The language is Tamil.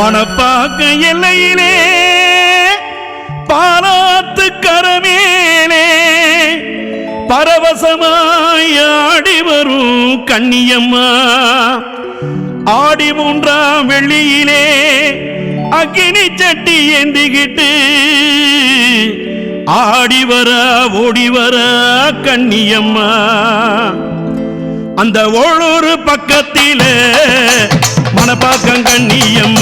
மணப்பாக்க எல்லையிலே பாலாத்து கரமேலே பரவசமாய் ஆடி வரும் கண்ணியம்மா ஆடி 3ஆம் வெள்ளியிலே அக்கினி சட்டி ஏந்திக்கிட்டு ஆடி வர ஓடி வர கண்ணியம்மா அந்த ஒவ்வொரு பக்கத்திலே மணப்பாக்கம் கண்ணியம்மா